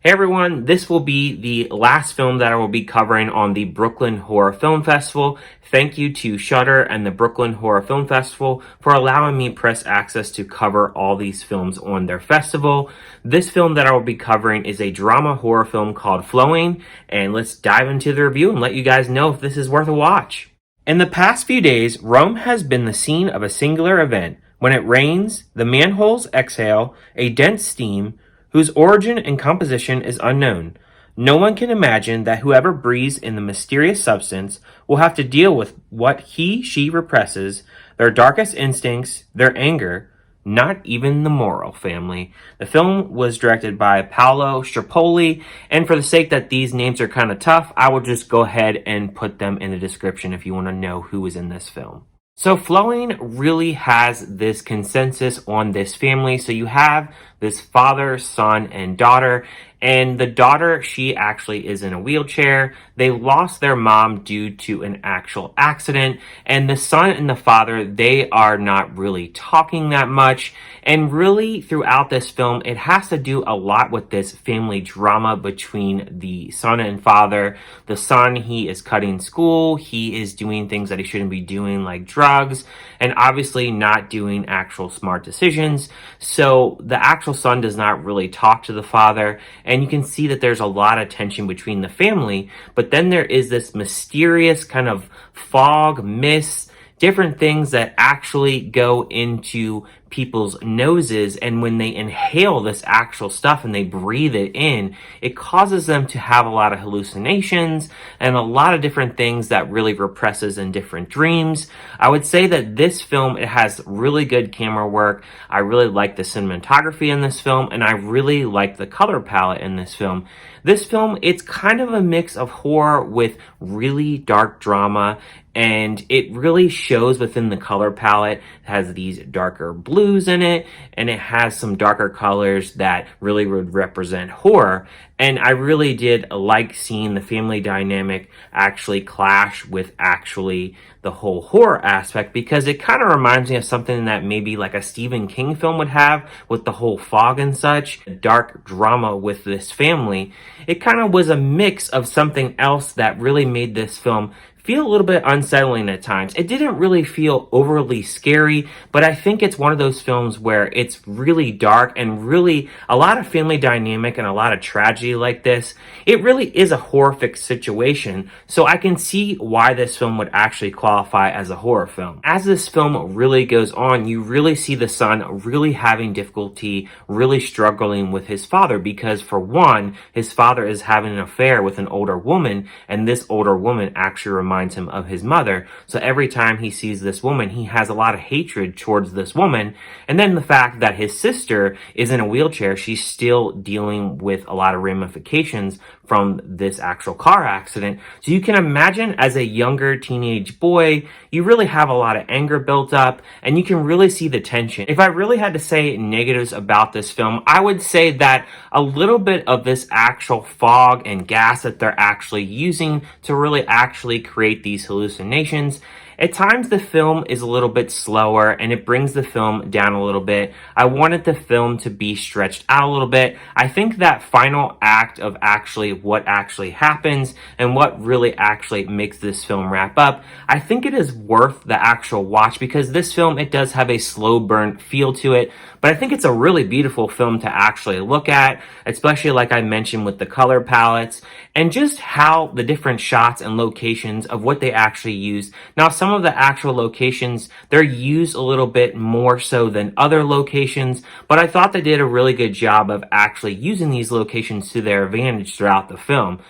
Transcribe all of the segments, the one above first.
Hey everyone, this will be the last film that I will be covering on the Brooklyn Horror Film Festival. Thank you to Shudder and the Brooklyn Horror Film Festival for allowing me press access to cover all these films on their festival. This film that I will be covering is a drama horror film called Flowing, and let's dive into the review and let you guys know if this is worth a watch. In the past few days, Rome has been the scene of a singular event. When it rains, the manholes exhale a dense steam whose origin and composition is unknown. No one can imagine that whoever breathes in the mysterious substance will have to deal with what she represses, their darkest instincts, their anger, not even the moral family. The film was directed by Paolo Strapoli, and for the sake that these names are kind of tough, I will just go ahead and put them in the description if you want to know who was in this film. So Flowing really has this consensus on this family. So you have this father, son, and daughter. And the daughter, she actually is in a wheelchair. They lost their mom due to an actual accident. And the son and the father, they are not really talking that much. And really, throughout this film, it has to do a lot with this family drama between the son and father. The son, he is cutting school. He is doing things that he shouldn't be doing, like drugs, and obviously not doing actual smart decisions. So the actual son does not really talk to the father. And you can see that there's a lot of tension between the family. But then there is this mysterious kind of fog, mist, different things that actually go into people's noses, and when they inhale this actual stuff and they breathe it in, it causes them to have a lot of hallucinations and a lot of different things that really represses in different dreams. I would say that this film, it has really good camera work. I really like the cinematography in this film, and I really like the color palette in this film. This film, it's kind of a mix of horror with really dark drama, and it really shows within the color palette. It has these darker blues in it, and it has some darker colors that really would represent horror. And I really did like seeing the family dynamic actually clash with actually the whole horror aspect, because it kind of reminds me of something that maybe like a Stephen King film would have with the whole fog and such. Dark drama with this family. It kind of was a mix of something else that really made this film feel a little bit unsettling at times. It didn't really feel overly scary, but I think it's one of those films where it's really dark and really a lot of family dynamic and a lot of tragedy like this. It really is a horrific situation, so I can see why this film would actually qualify as a horror film. As this film really goes on, you really see the son really having difficulty, really struggling with his father, because for one, his father is having an affair with an older woman, and this older woman actually reminds him of his mother. So every time he sees this woman, he has a lot of hatred towards this woman. And then the fact that his sister is in a wheelchair, she's still dealing with a lot of ramifications from this actual car accident. So you can imagine, as a younger teenage boy, you really have a lot of anger built up, and you can really see the tension. If I really had to say negatives about this film, I would say that a little bit of this actual fog and gas that they're actually using to really actually create these hallucinations. At times the film is a little bit slower and it brings the film down a little bit. I wanted the film to be stretched out a little bit. I think that final act of actually what actually happens and what really actually makes this film wrap up, I think it is worth the actual watch, because this film, it does have a slow burn feel to it, but I think it's a really beautiful film to actually look at, especially like I mentioned with the color palettes and just how the different shots and locations of what they actually use. Now, some of the actual locations, they're used a little bit more so than other locations, but I thought they did a really good job of actually using these locations to their advantage throughout the film.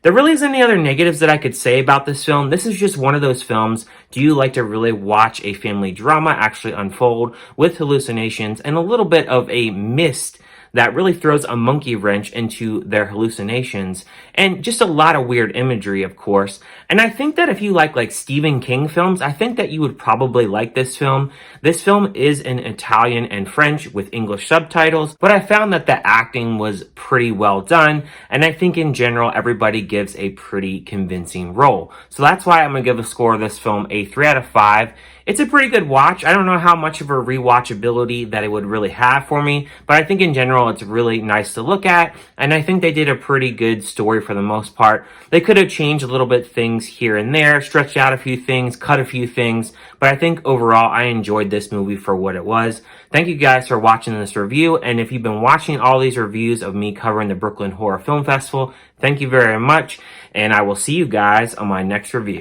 There really isn't any other negatives that I could say about this film. This is just one of those films. Do you like to really watch a family drama actually unfold with hallucinations and a little bit of a mist that really throws a monkey wrench into their hallucinations, and just a lot of weird imagery, of course. And I think that if you like Stephen King films, I think that you would probably like this film. This film is in Italian and French with English subtitles, but I found that the acting was pretty well done, and I think in general everybody gives a pretty convincing role. So that's why I'm gonna give the score of this film a 3 out of 5. it's a pretty good watch. I don't know how much of a rewatchability that it would really have for me, but I think in general it's really nice to look at, and I think they did a pretty good story for the most part. They could have changed a little bit things here and there, stretched out a few things, cut a few things, but I think overall I enjoyed this movie for what it was. Thank you guys for watching this review, and if you've been watching all these reviews of me covering the Brooklyn Horror Film Festival, thank you very much, and I will see you guys on my next review.